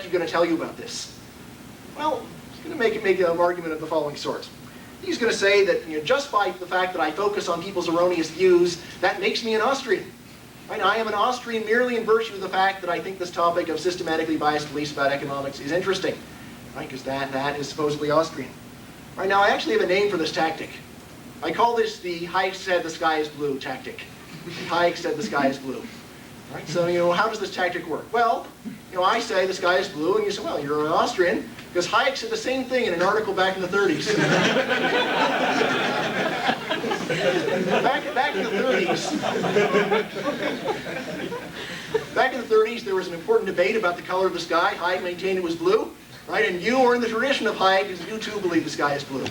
Boettke going to tell you about this? Well, he's going to make an argument of the following sort. He's going to say that just by the fact that I focus on people's erroneous views, that makes me an Austrian. Right? I am an Austrian merely in virtue of the fact that I think this topic of systematically biased beliefs about economics is interesting. Right? Because that is supposedly Austrian. Right, now I actually have a name for this tactic. I call this the Hayek said the sky is blue tactic. Hayek said the sky is blue. Right? So how does this tactic work? Well, I say the sky is blue, and you say, well, you're an Austrian, because Hayek said the same thing in an article back in the 30s. back in the 30s. Back in the 30s, there was an important debate about the color of the sky. Hayek maintained it was blue, right? And you are in the tradition of Hayek, because you too believe the sky is blue,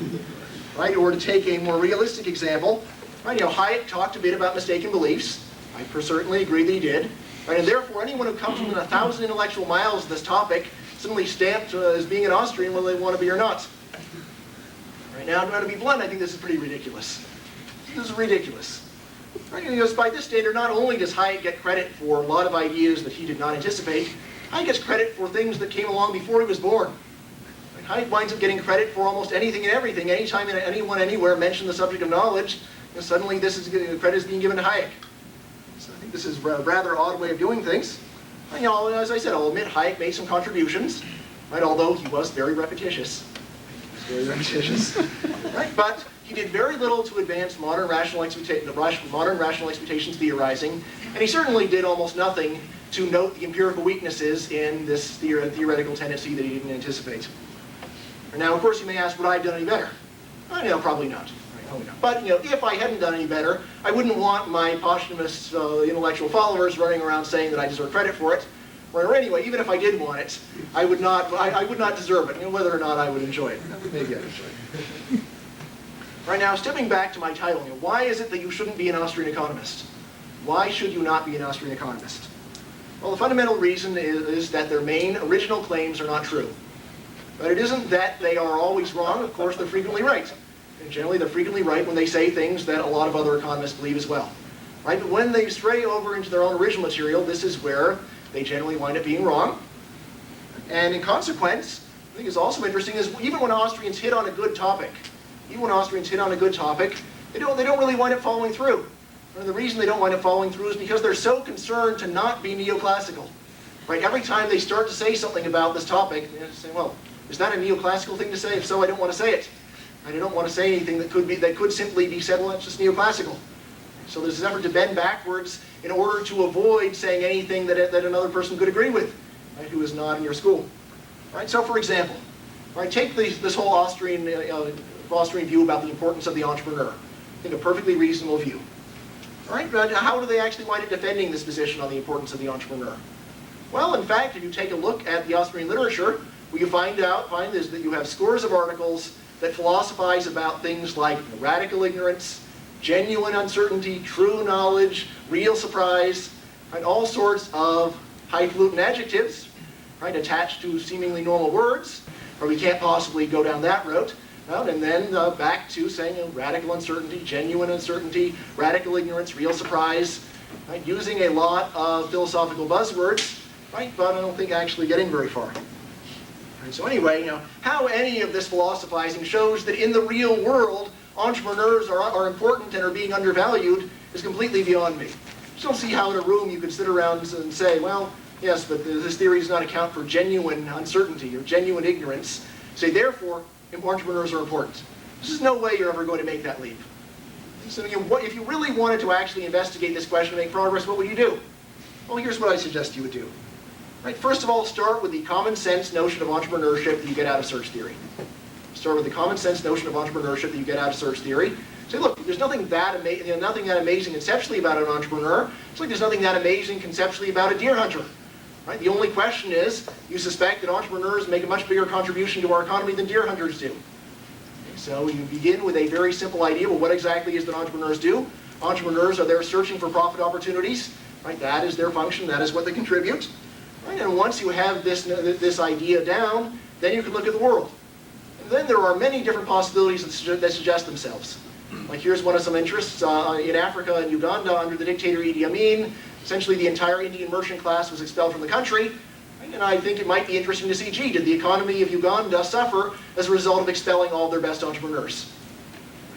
right? Or to take a more realistic example, right? Hayek talked a bit about mistaken beliefs. I certainly agree that he did. Right? And therefore, anyone who comes within 1,000 intellectual miles of this topic suddenly stamped as being an Austrian, whether they want to be or not. Right now, to be blunt, I think this is pretty ridiculous. This is ridiculous. Right? By this standard, not only does Hayek get credit for a lot of ideas that he did not anticipate, Hayek gets credit for things that came along before he was born. Right? Hayek winds up getting credit for almost anything and everything. Anytime anyone anywhere mentioned the subject of knowledge, suddenly credit is being given to Hayek. So I think this is a rather odd way of doing things. As I said, I'll admit Hayek made some contributions, right? Although he was very repetitious. Right? But he did very little to advance modern rational expectations theorizing, and he certainly did almost nothing to note the empirical weaknesses in this theoretical tendency that he didn't anticipate. And now, of course, you may ask, would I have done any better? Probably not. But if I hadn't done any better, I wouldn't want my posthumous intellectual followers running around saying that I deserve credit for it. Or anyway, even if I did want it, I would not deserve it. Whether or not I would enjoy it, maybe I'd enjoy it. Right now, stepping back to my title, why is it that you shouldn't be an Austrian economist? Why should you not be an Austrian economist? Well, the fundamental reason is that their main original claims are not true. But it isn't that they are always wrong. Of course, they're frequently right. And generally, they're frequently right when they say things that a lot of other economists believe as well. Right? But when they stray over into their own original material, this is where they generally wind up being wrong. And in consequence, I think is also interesting is even when Austrians hit on a good topic, they don't really wind up following through. And the reason they don't wind up following through is because they're so concerned to not be neoclassical. Right? Every time they start to say something about this topic, they say, well, is that a neoclassical thing to say? If so, I don't want to say it. I don't want to say anything that could simply be said, well, it's just neoclassical. So there's an effort to bend backwards in order to avoid saying anything that another person could agree with, right, who is not in your school. Right? So for example, right, take this whole Austrian view about the importance of the entrepreneur. I think a perfectly reasonable view. All right, but how do they actually wind up defending this position on the importance of the entrepreneur? Well, in fact, if you take a look at the Austrian literature, what you find is that you have scores of articles that philosophize about things like radical ignorance, genuine uncertainty, true knowledge, real surprise, and all sorts of highfalutin adjectives, right, attached to seemingly normal words, or we can't possibly go down that route. And then back to saying radical uncertainty, genuine uncertainty, radical ignorance, real surprise, right, using a lot of philosophical buzzwords, right, but I don't think actually getting very far. And so anyway, how any of this philosophizing shows that in the real world, entrepreneurs are important and are being undervalued is completely beyond me. I just don't see how in a room you could sit around and say, well, yes, but this theory does not account for genuine uncertainty or genuine ignorance. Say, therefore, entrepreneurs are important. There's no way you're ever going to make that leap. So if you really wanted to actually investigate this question and make progress, what would you do? Well, here's what I suggest you would do. Right, first of all, start with the common sense notion of entrepreneurship that you get out of search theory. Start with the common sense notion of entrepreneurship that you get out of search theory. Say, look, there's nothing that amazing conceptually about an entrepreneur. It's like there's nothing that amazing conceptually about a deer hunter. Right? The only question is, you suspect that entrepreneurs make a much bigger contribution to our economy than deer hunters do. Okay, so you begin with a very simple idea. Well, what exactly is that entrepreneurs do? Entrepreneurs are there searching for profit opportunities. Right? That is their function. That is what they contribute. Right? And once you have this idea down, then you can look at the world. And then there are many different possibilities that suggest themselves. Like here's one of some interests. In Africa and Uganda, under the dictator Idi Amin, essentially the entire Indian merchant class was expelled from the country. And I think it might be interesting to see, gee, did the economy of Uganda suffer as a result of expelling all their best entrepreneurs?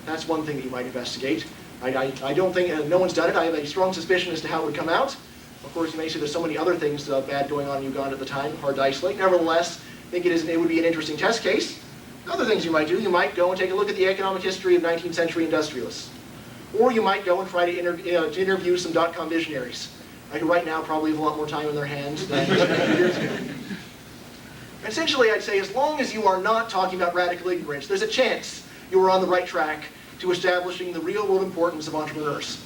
That's one thing that you might investigate. I don't think, no one's done it. I have a strong suspicion as to how it would come out. Of course, you may say there's so many other things bad going on in Uganda at the time, hard to isolate. Nevertheless, I think it would be an interesting test case. Other things you might do, you might go and take a look at the economic history of 19th century industrialists. Or you might go and try to interview some dot-com visionaries, who right now probably have a lot more time on their hands than years ago. Essentially, I'd say as long as you are not talking about radical ignorance, there's a chance you are on the right track to establishing the real-world importance of entrepreneurs.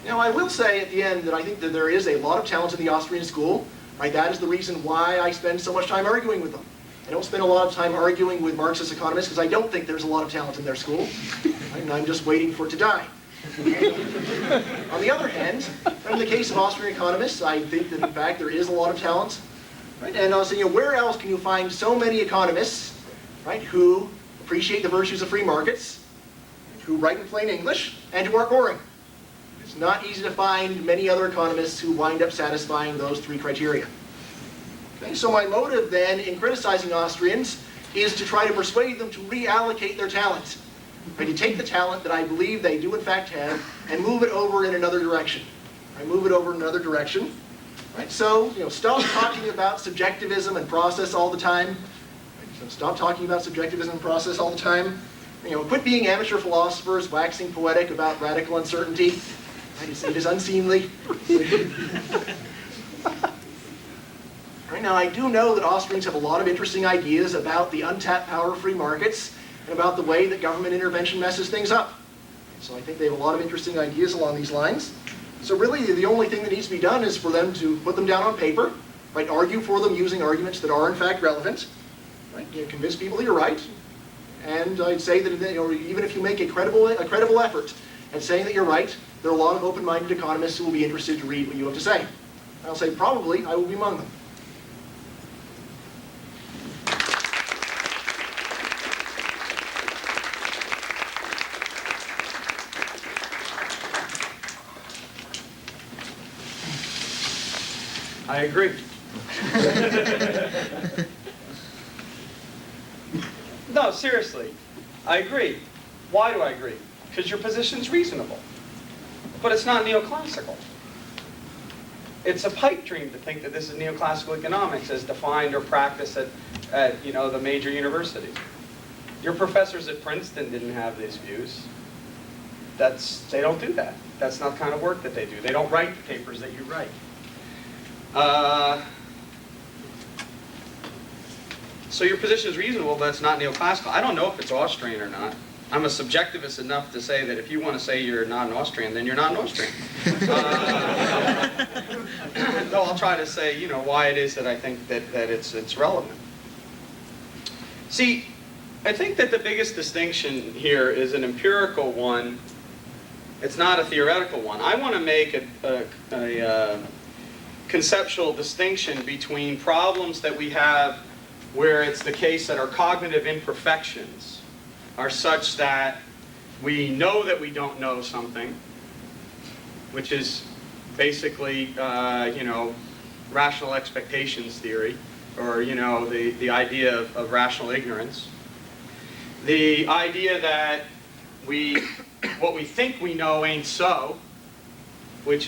Now, I will say at the end that I think that there is a lot of talent in the Austrian school. Right? That is the reason why I spend so much time arguing with them. I don't spend a lot of time arguing with Marxist economists because I don't think there's a lot of talent in their school. Right? And I'm just waiting for it to die. On the other hand, in the case of Austrian economists, I think that in fact there is a lot of talent. Right? And also, where else can you find so many economists, right, who appreciate the virtues of free markets, who write in plain English, and who aren't boring? It's not easy to find many other economists who wind up satisfying those three criteria. Okay, so my motive then in criticizing Austrians is to try to persuade them to reallocate their talent. Right, to take the talent that I believe they do in fact have and move it over in another direction. Right, move it over in another direction. Right, so stop talking about subjectivism and process all the time. Right, so stop talking about subjectivism and process all the time. Quit being amateur philosophers waxing poetic about radical uncertainty. It is unseemly. Right now, I do know that Austrians have a lot of interesting ideas about the untapped power of free markets and about the way that government intervention messes things up. So I think they have a lot of interesting ideas along these lines. So really, the only thing that needs to be done is for them to put them down on paper, right? Argue for them using arguments that are in fact relevant, right? Convince people that you're right. And I'd say that even if you make a credible effort at saying that you're right, there are a lot of open-minded economists who will be interested to read what you have to say. I'll say probably I will be among them. I agree. No, seriously, I agree. Why do I agree? Because your position's reasonable. But it's not neoclassical. It's a pipe dream to think that this is neoclassical economics as defined or practiced at the major universities. Your professors at Princeton didn't have these views. They don't do that. That's not the kind of work that they do. They don't write the papers that you write. So your position is reasonable, but it's not neoclassical. I don't know if it's Austrian or not. I'm a subjectivist enough to say that if you want to say you're not an Austrian, then you're not an Austrian. Though I'll try to say, why it is that I think that it's relevant. See, I think that the biggest distinction here is an empirical one. It's not a theoretical one. I want to make a conceptual distinction between problems that we have where it's the case that our cognitive imperfections are such that we know that we don't know something, which is basically, rational expectations theory, or, the idea of rational ignorance. The idea that what we think we know ain't so, which is